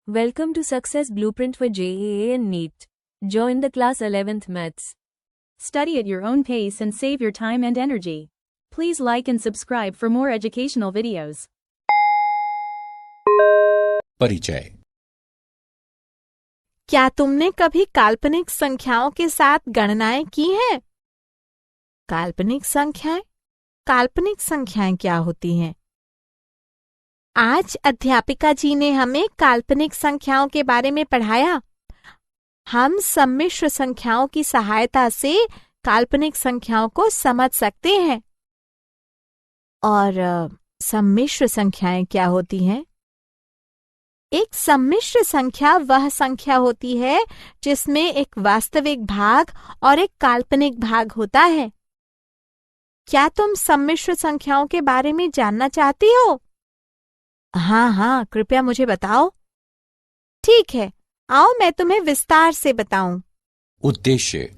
Welcome to Success Blueprint for JEE and NEET. Join the class 11th Maths. Study at your own pace and save your time and energy. Please like and subscribe for more educational videos. परिचय। क्या तुमने कभी काल्पनिक संख्याओं के साथ गणनाएं की हैं? काल्पनिक संख्याएं क्या होती हैं? आज अध्यापिका जी ने हमें काल्पनिक संख्याओं के बारे में पढ़ाया। हम सम्मिश्र संख्याओं की सहायता से काल्पनिक संख्याओं को समझ सकते हैं। और सम्मिश्र संख्याएं क्या होती हैं? एक सम्मिश्र संख्या वह संख्या होती है जिसमें एक वास्तविक भाग और एक काल्पनिक भाग होता है। क्या तुम सम्मिश्र संख्याओं के बारे में जानना चाहती हो? हाँ, कृपया मुझे बताओ। ठीक है, आओ मैं तुम्हें विस्तार से बताऊं। उद्देश्य।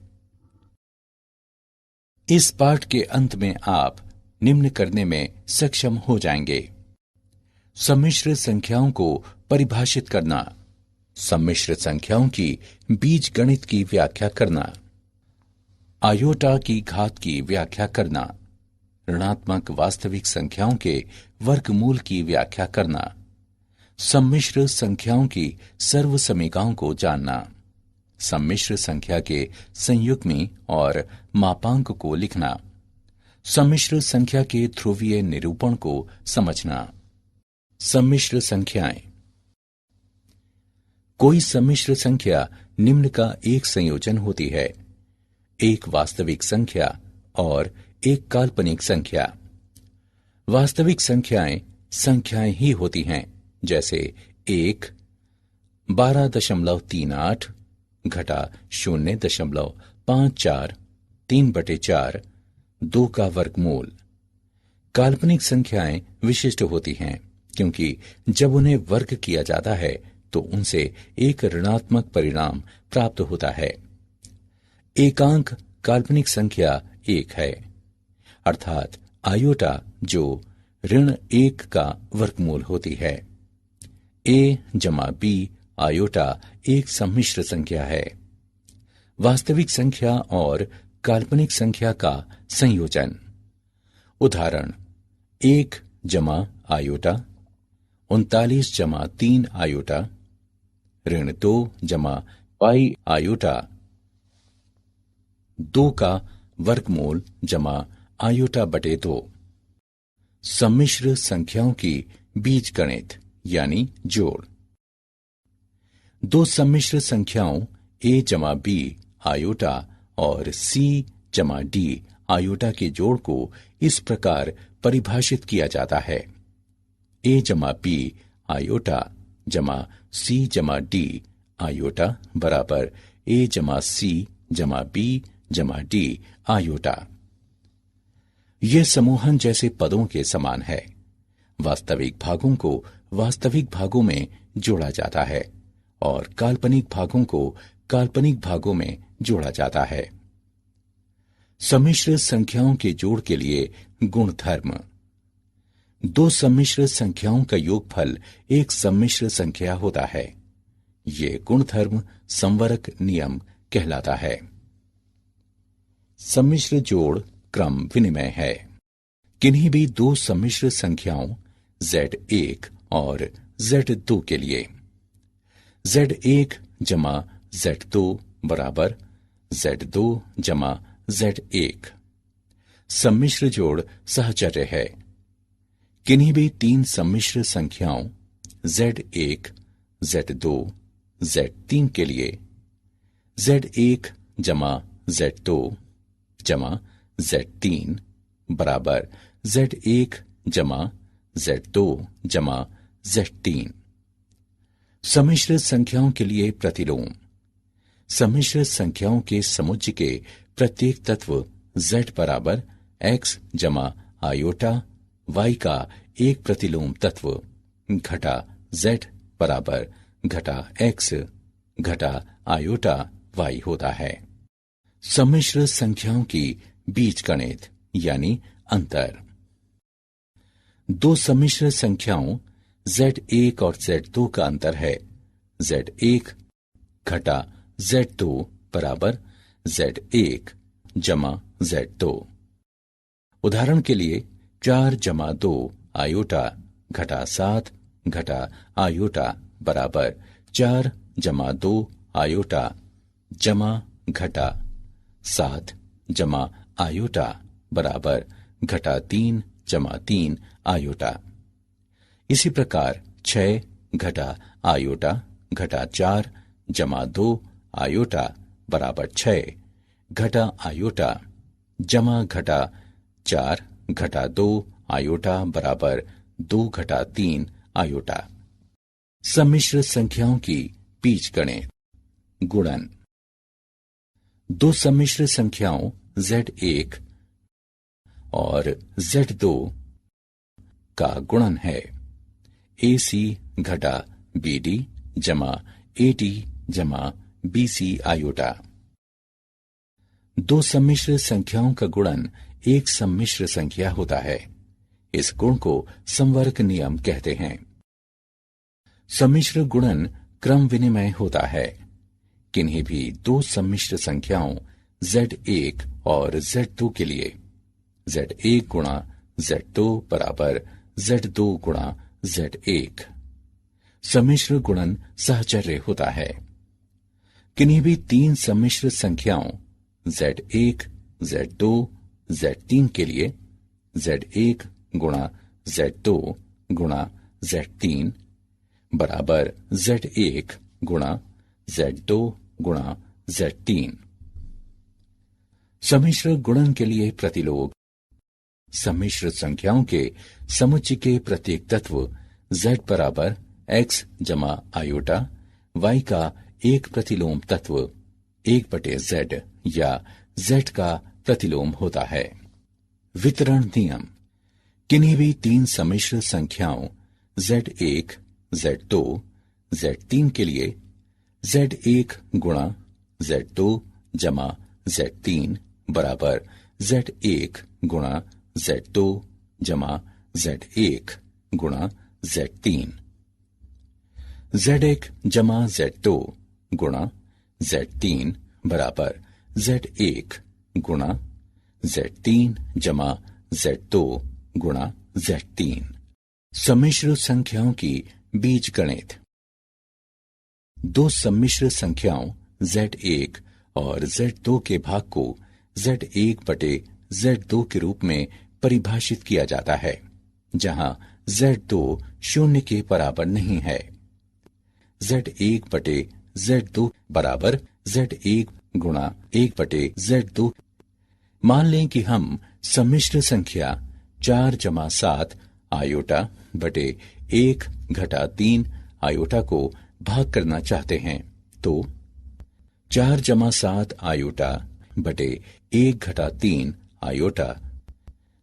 इस पाठ के अंत में आप निम्न करने में सक्षम हो जाएंगे। सम्मिश्र संख्याओं को परिभाषित करना, सम्मिश्र संख्याओं की बीजगणित की व्याख्या करना, आयोटा की घात की व्याख्या करना, ऋणात्मक वास्तविक संख्याओं के वर्गमूल की व्याख्या करना, सम्मिश्र संख्याओं की सर्वसमीकाओं को जानना, सम्मिश्र संख्या के संयुग्मी और मापांक को लिखना, सम्मिश्र संख्या के ध्रुवीय निरूपण को समझना। सम्मिश्र संख्याएं। कोई सम्मिश्र संख्या निम्न का एक संयोजन होती है, एक वास्तविक संख्या और एक काल्पनिक संख्या। वास्तविक संख्याएं ही होती हैं, जैसे 1 12.38 घटा 0.54 3/4 2 का वर्गमूल। काल्पनिक संख्याएं विशिष्ट होती हैं क्योंकि जब उन्हें वर्ग किया जाता है तो उनसे एक ऋणात्मक परिणाम प्राप्त होता है। एकांक काल्पनिक संख्या 1 है, अर्थात आयोटा जो ऋण 1 का वर्गमूल होती है। a जमा b आयोटा एक सम्मिश्र संख्या है, वास्तविक संख्या और काल्पनिक संख्या का संयोजन। उदाहरण 1 जमा आयोटा 39 जमा 3 आयोटा, ऋण 2 जमा पाई आयोटा 2 का वर्गमूल जमा आयोटा बटे 2। सम्मिश्र संख्याओं की बीजगणित यानी जोड़। दो सम्मिश्र संख्याओं a जमा b आयोटा और c जमा d आयोटा के जोड़ को इस प्रकार परिभाषित किया जाता है: a जमा b आयोटा जमा c जमा d आयोटा बराबर a जमा c जमा b जमा d आयोटा। यह समूहन जैसे पदों के समान है। वास्तविक भागों को वास्तविक भागों में जोड़ा जाता है और काल्पनिक भागों को काल्पनिक भागों में जोड़ा जाता है। सम्मिश्र संख्याओं के जोड़ के लिए गुणधर्म। दो सम्मिश्र संख्याओं का योगफल एक सम्मिश्र संख्या होता है। यह गुणधर्म संवरक नियम कहलाता है। सम्मिश्र जोड़ क्रम विनिमय है। किन्हीं भी दो सम्मिश्र संख्याओं Z1 और Z2 के लिए Z1 जमा Z2 बराबर Z2 जमा Z1। सम्मिश्र जोड़ सहचर्य है। किन्हीं भी तीन सम्मिश्र संख्याओं Z1, Z2, Z3 के लिए Z1 जमा Z2 जमा Z3 बराबर Z1 जमा Z2 जमा Z3। सम्मिश्र संख्याओं के लिए प्रतिलोम। सम्मिश्र संख्याओं के समुच्चय के प्रत्येक तत्व Z बराबर X जमा आयोटा Y का एक प्रतिलोम तत्व घटा Z बराबर घटा X घटा आयोटा Y होता है। सम्मिश्र संख्याओं की बीजगणित यानी अंतर। दो सम्मिश्र संख्याओं Z1 और Z2 का अंतर है Z1 घटा Z2 बराबर Z1 जमा Z2। उदाहरण के लिए 4 जमा 2 आयोटा घटा 7 घटा आयोटा बराबर 4 जमा 2 आयोटा जमा घटा 7 जमा आयोटा बराबर घटा 3 जमा 3 आयोटा। इसी प्रकार 6 घटा आयोटा घटा 4 जमा 2 आयोटा बराबर 6 घटा आयोटा जमा घटा 4 घटा 2 आयोटा बराबर 2 घटा 3 आयोटा। सम्मिश्र संख्याओं की बीजगणित। गुणन। दो सम्मिश्र संख्याओं Z1 और Z2 का गुणन है AC घटा BD जमा AD जमा BC आयोटा। दो सम्मिश्र संख्याओं का गुणन एक सम्मिश्र संख्या होता है। इस गुण को संवर्ग नियम कहते हैं। सम्मिश्र गुणन क्रम विनिमय होता है। किन्हीं भी दो सम्मिश्र संख्याओं Z1 और Z2 के लिए Z1 गुणा Z2 बराबर Z2 गुणा Z1 सम्मिश्र गुणन सहचर्य होता है। किन्हीं भी तीन सम्मिश्र संख्याओं Z1 Z2 Z3 के लिए Z1 गुणा Z2 गुणा Z3 बराबर Z1 गुणा Z2 गुणा Z3। सम्मिश्र गुणन के लिए प्रतिलोम। सम्मिश्र संख्याओं के समुच्चय के प्रत्येक तत्व Z बराबर X जमा आयोटा Y का एक प्रतिलोम तत्व 1/Z या Z का प्रतिलोम होता है। वितरण नियम। किन्हीं भी तीन सम्मिश्र संख्याओं Z1 Z2 Z3 के लिए Z1 गुणा Z2 जमा Z3 बराबर Z1 गुणा Z2 जमा Z1 गुणा Z3। Z1 जमा Z2 गुणा Z3 बराबर Z1 गुणा Z3 जमा Z2 गुणा Z3। सम्मिश्र संख्याओं की बीजगणित। दो सम्मिश्र संख्याओं Z1 और Z2 के भाग को Z1/Z2 के रूप में परिभाषित किया जाता है, जहां Z2 शून्य के बराबर नहीं है। Z1/Z2 बराबर Z1 गुणा 1/Z2। मान लें कि हम सम्मिश्र संख्या 4 जमा 7 आयोटा बटे 1 घटा 3 आयोटा को भाग करना चाहते हैं, तो 4 जमा 7 आयोटा बटे 1 घटा 3 आयोटा।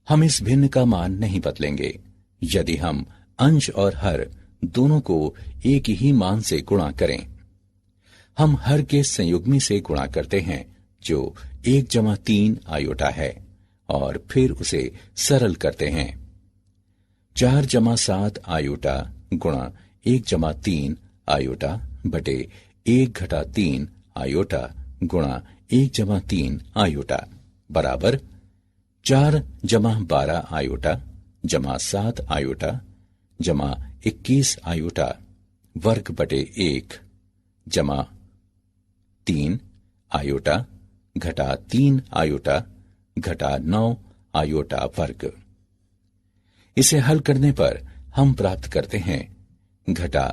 हम इस भिन्न का मान नहीं बदलेंगे यदि हम अंश और हर दोनों को एक ही मान से गुणा करें। हम हर के संयुग्मी से गुणा करते हैं जो 1 जमा 3 आयोटा है और फिर उसे सरल करते हैं। 4 जमा 7 आयोटा गुणा 1 जमा 3 आयोटा बटे 1 घटा 3 आयोटा गुणा 1 जमा 3 आयोटा बराबर 4 जमा 12 आयोटा जमा 7 आयोटा जमा 21 आयोटा वर्ग बटे 1 जमा 3 आयोटा घटा 3 आयोटा घटा 9 आयोटा वर्ग। इसे हल करने पर हम प्राप्त करते हैं घटा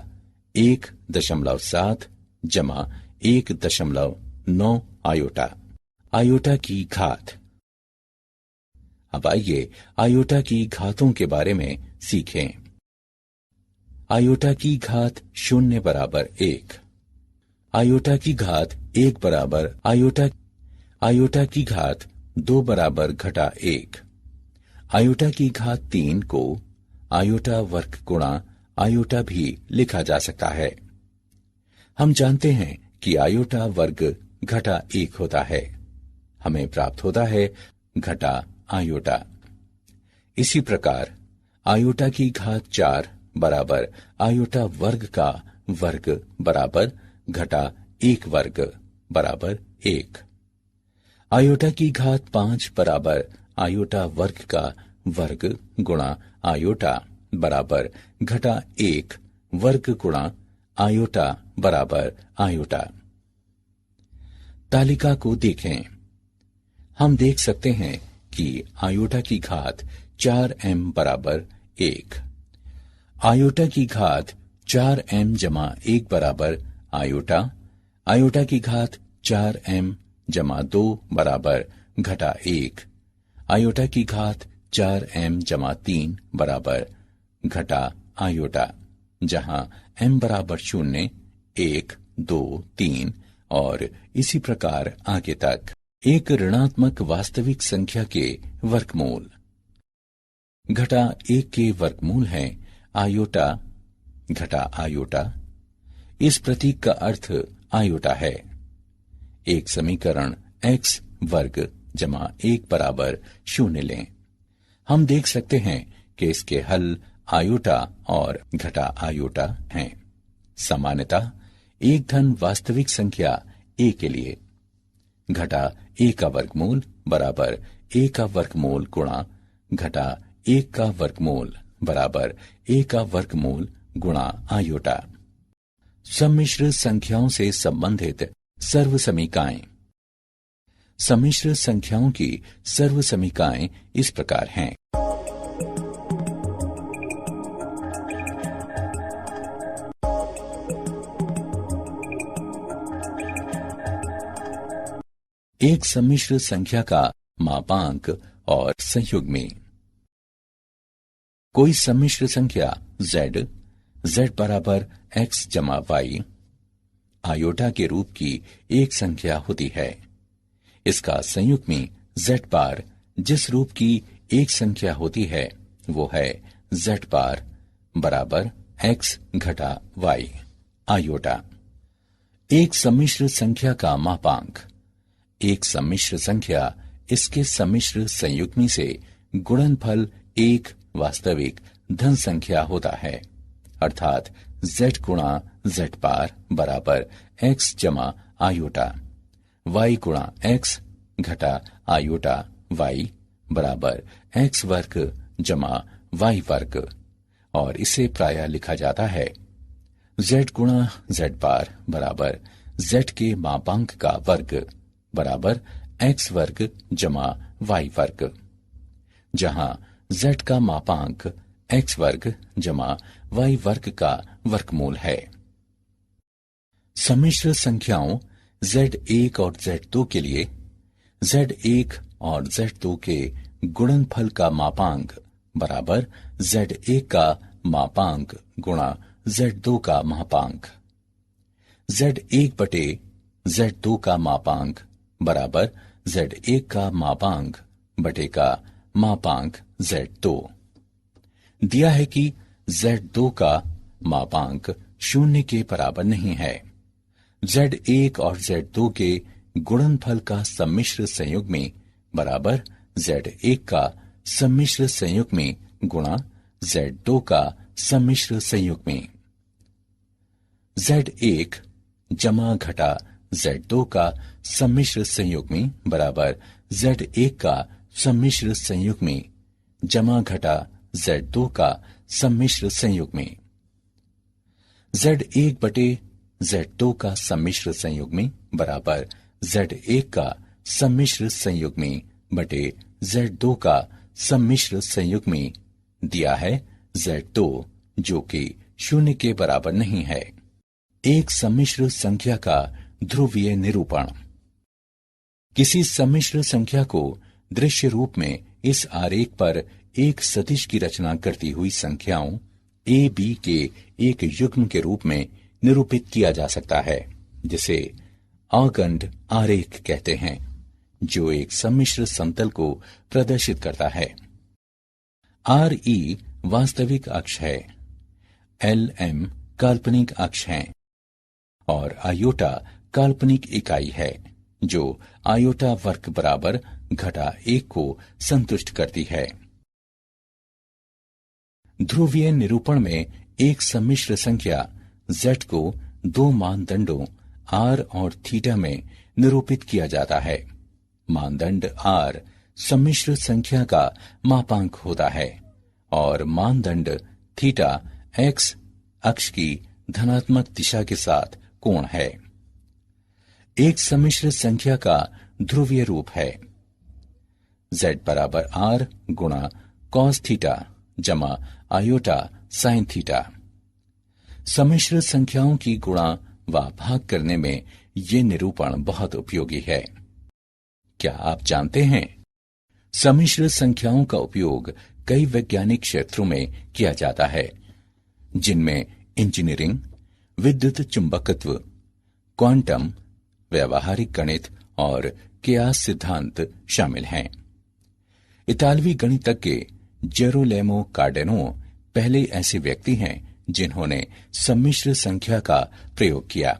1.7 जमा 1.9 आयोटा। आयोटा की घात। अब आइए आयोटा की घातों के बारे में सीखें। आयोटा की घात 0 बराबर 1। आयोटा की घात 1 बराबर आयोटा की घात 2 बराबर घटा 1। आयोटा की घात 3 को आयोटा वर्ग गुणा आयोटा भी लिखा जा सकता है। हम जानते हैं कि आयोटा वर्ग घटा 1 होता है। हमें प्राप्त होता है घटा आयोटा। इसी प्रकार आयोटा की घात 4 बराबर आयोटा वर्ग का वर्ग बराबर घटा 1 वर्ग बराबर 1। आयोटा की घात 5 बराबर आयोटा वर्ग का वर्ग गुणा आयोटा बराबर घटा 1 वर्ग गुणा आयोटा बराबर आयोटा। तालिका को देखें। हम देख सकते हैं कि आयोटा की घात 4m बराबर 1, आयोटा की घात 4m जमा 1 बराबर आयोटा, आयोटा की घात 4m जमा 2 बराबर घटा 1, आयोटा की घात 4m जमा 3 बराबर घटा आयोटा, जहां m बराबर 0, 1, 2, 3 और इसी प्रकार आगे तक। एक ऋणात्मक वास्तविक संख्या के वर्गमूल घटा 1 के वर्गमूल है आयोटा घटा आयोटा। इस प्रतीक का अर्थ आयोटा है। एक समीकरण x वर्ग जमा 1 बराबर 0 लें। हम देख सकते हैं कि इसके हल आयोटा और घटा आयोटा हैं। सामान्यतः एक धन वास्तविक संख्या a के लिए घटा a का वर्गमूल बराबर a का वर्गमूल गुणा घटा 1 का वर्गमूल बराबर a का वर्गमूल गुणा आयोटा। सम्मिश्र संख्याओं से संबंधित सर्वसमीकाएं। सम्मिश्र संख्याओं की सर्वसमीकाएं इस प्रकार हैं। एक सम्मिश्र संख्या का मापांक और संयुग्मी। कोई सम्मिश्र संख्या z बराबर x जमा y आयोटा के रूप की एक संख्या होती है। इसका संयुग्मी z बार जिस रूप की एक संख्या होती है वो है z बार बराबर x घटा y आयोटा। एक सम्मिश्र संख्या का मापांक। एक सम्मिश्र संख्या इसके सम्मिश्र संयुग्मी से गुणनफल एक वास्तविक धन संख्या होता है, अर्थात z गुणा z बार बराबर x जमा आयोटा, y गुणा x घटा आयोटा y बराबर x वर्ग जमा y वर्ग, और इसे प्रायः लिखा जाता है z गुणा z बार बराबर z के मापांक का वर्ग बराबर x वर्ग जमा y वर्ग, जहां z का मापांक x वर्ग जमा y वर्ग का वर्गमूल है। सम्मिश्र संख्याओं z1 और z2 के लिए z1 और z2 के गुणनफल का मापांक बराबर z1 का मापांक गुणा z2 का मापांक। z1 बटे z2 का मापांक बराबर z1 का मापांक बटे का मापांक z2। दिया है कि z2 का मापांक 0 के बराबर नहीं है। z1 और z2 के गुणनफल का सम्मिश्र संयुग्मी बराबर z1 का सम्मिश्र संयुग्मी गुणा z2 का सम्मिश्र संयुग्मी। z1 जमा घटा z2 का सम्मिश्र संयुग्मी बराबर z1 का सम्मिश्र संयुग्मी जमा घटा z2 का सम्मिश्र संयुग्मी। z1 बटे z2 का सम्मिश्र संयुग्मी बराबर z1 का सम्मिश्र संयुग्मी बटे z2 का सम्मिश्र संयुग्मी। दिया है z2 जो कि 0 के बराबर नहीं है। एक सम्मिश्र संख्या का ध्रुवीय निरूपण। किसी सम्मिश्र संख्या को दृश्य रूप में इस आरेख पर एक सदिश की रचना करती हुई संख्याओं a b के एक युग्म के रूप में निरूपित किया जा सकता है, जिसे आगंड आरेख कहते हैं, जो एक सम्मिश्र समतल को प्रदर्शित करता है। RE वास्तविक अक्ष है, LM काल्पनिक अक्ष है और आयोटा काल्पनिक इकाई है जो आयोटा वर्ग बराबर घटा 1 को संतुष्ट करती है। ध्रुवीय निरूपण में एक सम्मिश्र संख्या z को दो मानदंडों r और थीटा में निरूपित किया जाता है। मानदंड r सम्मिश्र संख्या का मापांक होता है और मानदंड थीटा x अक्ष की धनात्मक दिशा के साथ कोण है। एक सम्मिश्र संख्या का ध्रुवीय रूप है z बराबर r गुणा कॉस थीटा जमा आयोटा साइन थीटा। सम्मिश्र संख्याओं की गुणा व भाग करने में ये निरूपण बहुत उपयोगी है। क्या आप जानते हैं, सम्मिश्र संख्याओं का उपयोग कई वैज्ञानिक क्षेत्रों में किया जाता है, जिनमें इंजीनियरिंग, विद्युत चुंबकत्व, क्वांटम, व्यावहारिक गणित और कियास सिद्धांत शामिल हैं। इतालवी गणितज्ञ जेरोलेमो कार्डेनो पहले ऐसे व्यक्ति हैं जिन्होंने सम्मिश्र संख्या का प्रयोग किया।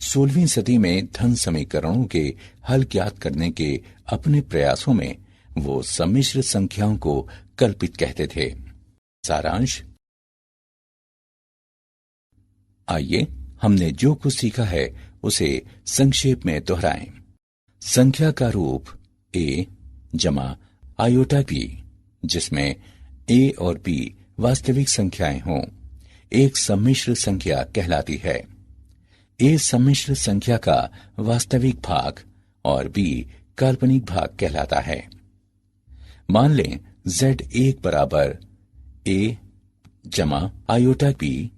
16वीं सदी में धन समीकरणों के हल ज्ञात करने के अपने प्रयासों में वो सम्मिश्र संख्याओं को कल्पित कहते थे। सारांश, आइए हमने जो कुछ सीखा है उसे संक्षेप में दोहराएं। संख्या का रूप a जमा आयोटा b, जिसमें a और b वास्तविक संख्याएं हों, एक सम्मिश्र संख्या कहलाती है। a सम्मिश्र संख्या का वास्तविक भाग और b काल्पनिक भाग कहलाता है। मान लें z1 बराबर a जमा आयोटा b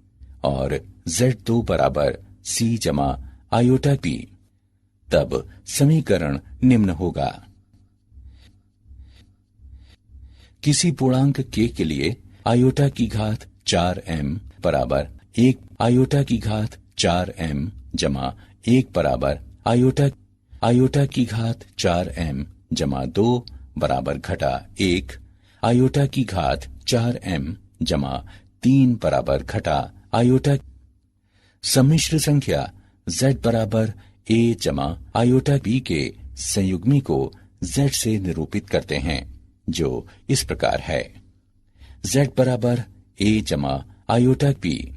और z2 बराबर c जमा आयोटा b, तब समीकरण निम्न होगा। किसी पूर्णांक k के लिए आयोटा की घात 4m बराबर 1 आयोटा की घात 4m जमा 1 बराबर आयोटा की घात 4m जमा 2 बराबर घटा 1 आयोटा की घात 4m जमा 3 बराबर घटा आयोटा। सम्मिश्र संख्या z बराबर a जमा आयोटा b के संयुग्मी को z से निरूपित करते हैं, जो इस प्रकार है। z बराबर a जमा आयोटा b।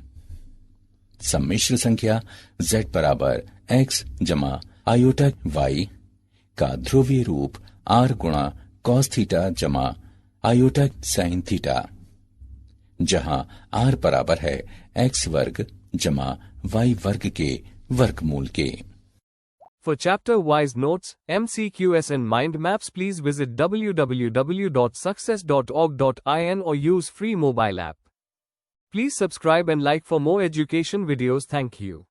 सम्मिश्र संख्या z बराबर x जमा आयोटा y का ध्रुवीय रूप r गुणा कॉस थीटा जमा आयोटा साइन थीटा, जहां r बराबर है x वर्ग जमा y वर्ग के वर्गमूल के। For chapter-wise notes, MCQs and mind maps, please visit www.success.org.in or use free mobile app. Please subscribe and like for more education videos. Thank you.